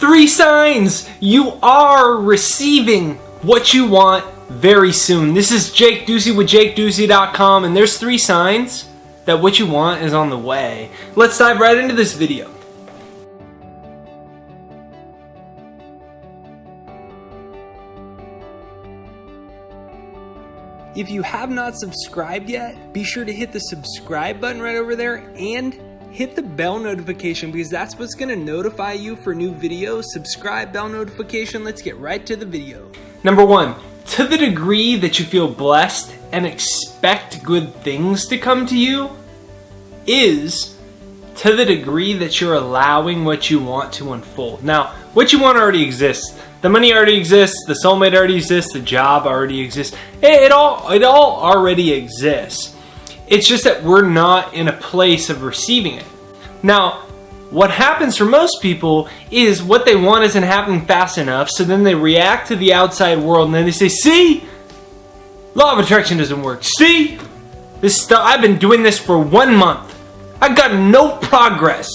3 signs you are receiving what you want very soon. This is Jake Ducey with JakeDucey.com, and there's 3 signs that what you want is on the way. Let's dive right into this video. If you have not subscribed yet, be sure to hit the subscribe button right over there and hit the bell notification, because that's what's going to notify you for new videos. Subscribe, bell notification. Let's get right to the video. Number 1, to the degree that you feel blessed and expect good things to come to you is to the degree that you're allowing what you want to unfold. Now, what you want already exists. The money already exists, the soulmate already exists, the job already exists. It all already exists. It's just that we're not in a place of receiving it. Now, what happens for most people is what they want isn't happening fast enough, so then they react to the outside world and then they say, see, law of attraction doesn't work. See, this stuff, I've been doing this for 1 month. I've got no progress.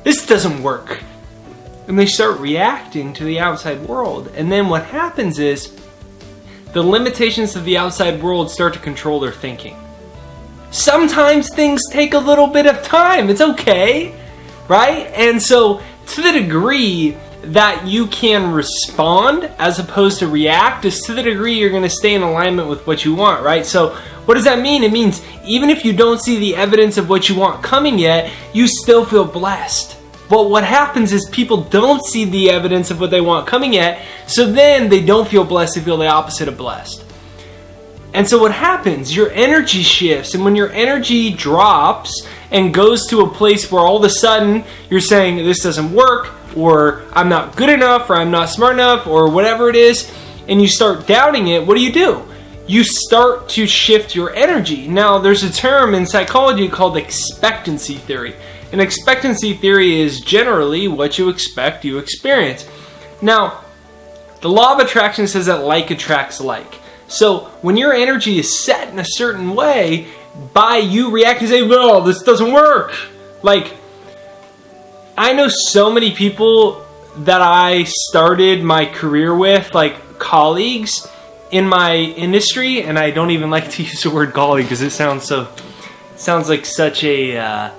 This doesn't work. And they start reacting to the outside world. And then what happens is the limitations of the outside world start to control their thinking. Sometimes things take a little bit of time. It's okay, right? And so to the degree that you can respond as opposed to react is to the degree you're going to stay in alignment with what you want, right? So what does that mean? It means even if you don't see the evidence of what you want coming yet, you still feel blessed. But what happens is people don't see the evidence of what they want coming yet, so then they don't feel blessed, they feel the opposite of blessed. And so what happens? Your energy shifts, and when your energy drops and goes to a place where all of a sudden you're saying this doesn't work, or I'm not good enough, or I'm not smart enough, or whatever it is, and you start doubting it, what do? You start to shift your energy. Now, there's a term in psychology called expectancy theory. And expectancy theory is generally what you expect, you experience. Now, the law of attraction says that like attracts like. So when your energy is set in a certain way, by you reacting and saying, well, this doesn't work. Like, I know so many people that I started my career with, like colleagues in my industry, and I don't even like to use the word colleague because it sounds like such a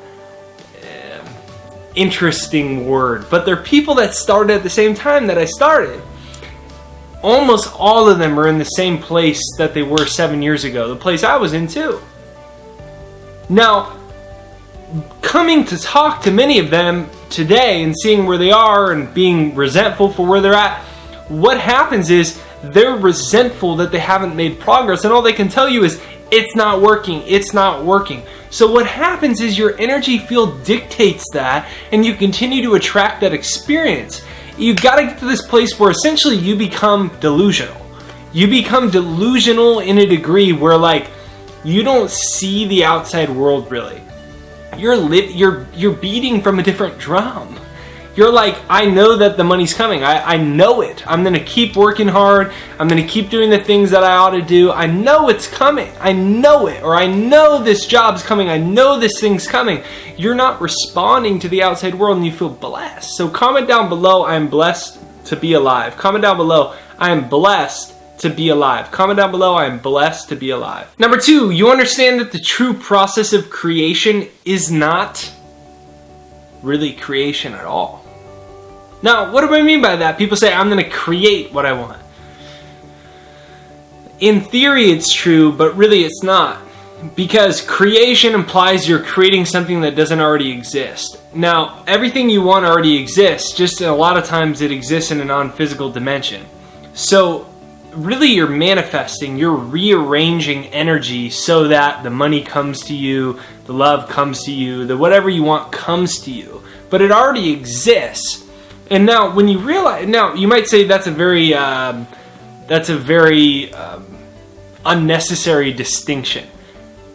interesting word. But they're people that started at the same time that I started. Almost all of them are in the same place that they were 7 years ago, the place I was in too. Now, coming to talk to many of them today and seeing where they are and being resentful for where they're at, what happens is they're resentful that they haven't made progress, and all they can tell you is, it's not working, it's not working. So what happens is your energy field dictates that, and you continue to attract that experience. You've got to get to this place where essentially you become delusional. You become delusional in a degree where, like, you don't see the outside world really. You're beating from a different drum. You're like, I know that the money's coming. I know it. I'm going to keep working hard. I'm going to keep doing the things that I ought to do. I know it's coming. I know it. Or I know this job's coming. I know this thing's coming. You're not responding to the outside world and you feel blessed. So comment down below, I am blessed to be alive. Comment down below, I am blessed to be alive. Comment down below, I am blessed to be alive. Number 2, you understand that the true process of creation is not really creation at all. Now, what do I mean by that? People say, I'm going to create what I want. In theory, it's true, but really it's not. Because creation implies you're creating something that doesn't already exist. Now, everything you want already exists, just a lot of times it exists in a non-physical dimension. So, really you're manifesting, you're rearranging energy so that the money comes to you, the love comes to you, the whatever you want comes to you. But it already exists. And now, when you realize, now you might say that's a very unnecessary distinction.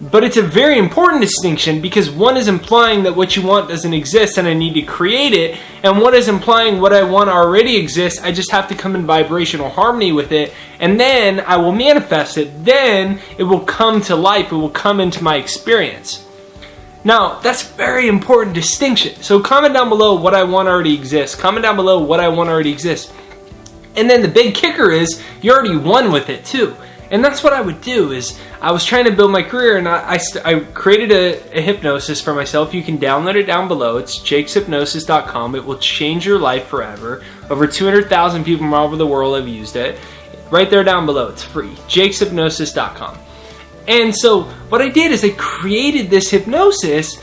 But it's a very important distinction, because one is implying that what you want doesn't exist and I need to create it, and one is implying what I want already exists, I just have to come in vibrational harmony with it, and then I will manifest it. Then it will come to life, it will come into my experience. Now, that's a very important distinction. So comment down below what I want already exists. Comment down below what I want already exists. And then the big kicker is you already won with it too. And that's what I would do. Is I was trying to build my career, and I created a hypnosis for myself. You can download it down below. It's jakeshypnosis.com. It will change your life forever. Over 200,000 people from all over the world have used it. Right there down below. It's free. jakeshypnosis.com. And so what I did is I created this hypnosis,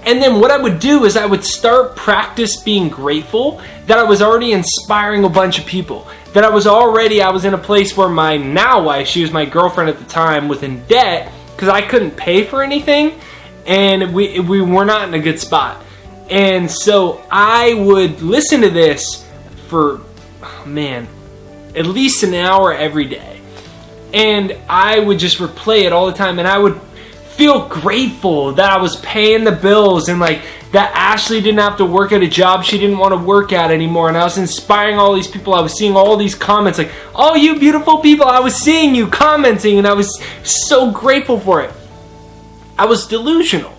and then what I would do is I would start practice being grateful that I was already inspiring a bunch of people. That I was in a place where my now wife, she was my girlfriend at the time, was in debt because I couldn't pay for anything, and we were not in a good spot. And so I would listen to this for, at least an hour every day. And I would just replay it all the time, and I would feel grateful that I was paying the bills, and like that Ashley didn't have to work at a job she didn't want to work at anymore, and I was inspiring all these people. I was seeing all these comments like, "Oh, you beautiful people," I was seeing you commenting, and I was so grateful for it. I was delusional,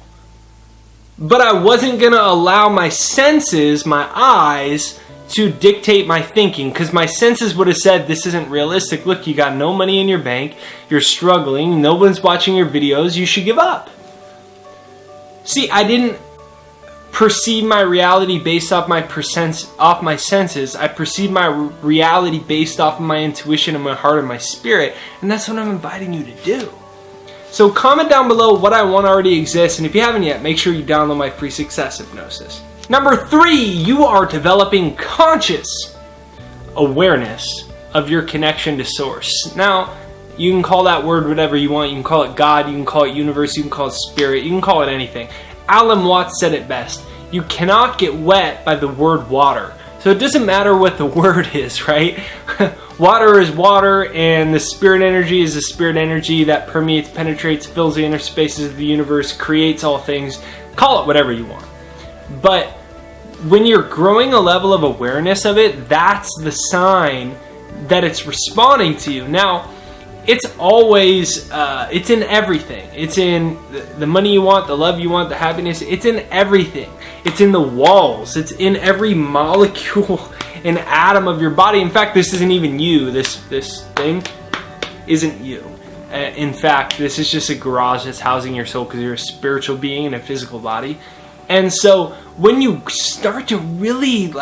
but I wasn't gonna allow my senses, my eyes, to dictate my thinking, because my senses would have said, this isn't realistic. Look, you got no money in your bank, you're struggling, no one's watching your videos, you should give up. See, I didn't perceive my reality based off my senses. I perceived my reality based off of my intuition and my heart and my spirit, and that's what I'm inviting you to do. So comment down below what I want already exists, and if you haven't yet, make sure you download my free success hypnosis. Number 3, you are developing conscious awareness of your connection to source. Now, you can call that word whatever you want. You can call it God, you can call it universe, you can call it spirit, you can call it anything. Alan Watts said it best. You cannot get wet by the word water. So it doesn't matter what the word is, right? Water is water, and the spirit energy is the spirit energy that permeates, penetrates, fills the inner spaces of the universe, creates all things. Call it whatever you want. But when you're growing a level of awareness of it, that's the sign that it's responding to you. Now, it's always, it's in everything. It's in the money you want, the love you want, the happiness. It's in everything. It's in the walls. It's in every molecule and atom of your body. In fact, this isn't even you. This thing isn't you. In fact, this is just a garage that's housing your soul, because you're a spiritual being in a physical body. And so when you start to really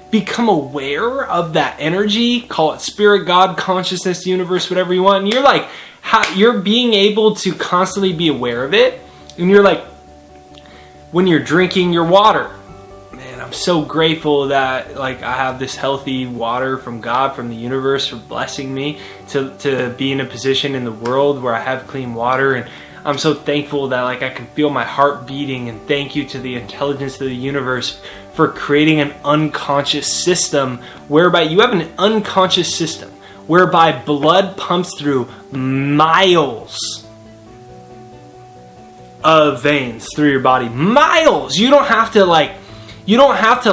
become aware of that energy, call it spirit, God, consciousness, universe, whatever you want, and you're being able to constantly be aware of it, and you're like, when you're drinking your water, man, I'm so grateful that I have this healthy water from God, from the universe, for blessing me to be in a position in the world where I have clean water. And I'm so thankful that I can feel my heart beating, and thank you to the intelligence of the universe for creating an unconscious system whereby you have an unconscious system whereby blood pumps through miles of veins through your body. Miles! You don't have to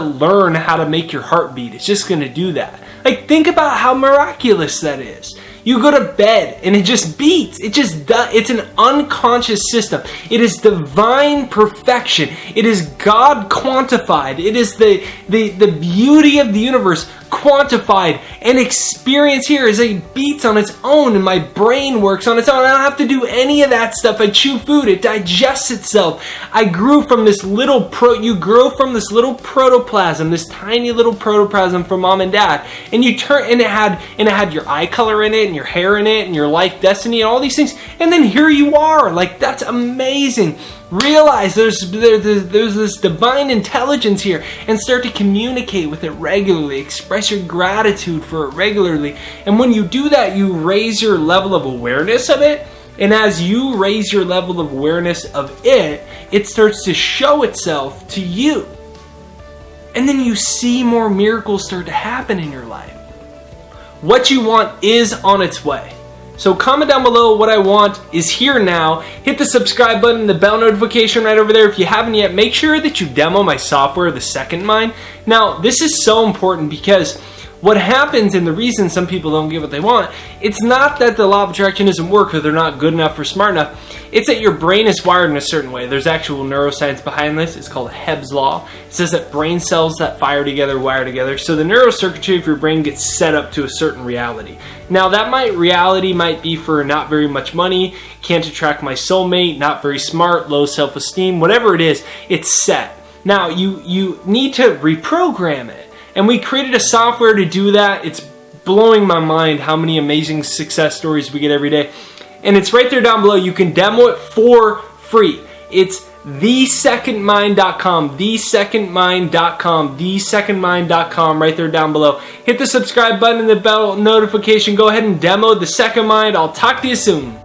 learn how to make your heart beat. It's just going to do that. Think about how miraculous that is. You go to bed and it just beats. It just does. It's an unconscious system. It is divine perfection. It is God quantified. It is the beauty of the universe quantified and experienced here as it beats on its own, and my brain works on its own. I don't have to do any of that stuff. I chew food. It digests itself. I grew from this little you grow from this little protoplasm, this tiny little protoplasm from mom and dad, and you turn, and it had your eye color in it, and your hair in it, and your life destiny, and all these things, and then here you are. That's amazing. Realize there's this divine intelligence here, and start to communicate with it regularly. Express your gratitude for it regularly. And when you do that, you raise your level of awareness of it. And as you raise your level of awareness of it, it starts to show itself to you. And then you see more miracles start to happen in your life. What you want is on its way. So comment down below what I want is here now. Hit the subscribe button, the bell notification right over there. If you haven't yet, make sure that you demo my software, the Second Mind. Now, this is so important because what happens, and the reason some people don't get what they want, it's not that the law of attraction doesn't work or they're not good enough or smart enough. It's that your brain is wired in a certain way. There's actual neuroscience behind this. It's called Hebb's law. It says that brain cells that fire together wire together. So the neurocircuitry of your brain gets set up to a certain reality. Now that reality might be for not very much money, can't attract my soulmate, not very smart, low self-esteem, whatever it is, it's set. Now you need to reprogram it. And we created a software to do that. It's blowing my mind how many amazing success stories we get every day. And it's right there down below. You can demo it for free. It's thesecondmind.com, thesecondmind.com, thesecondmind.com, right there down below. Hit the subscribe button and the bell notification. Go ahead and demo The Second Mind. I'll talk to you soon.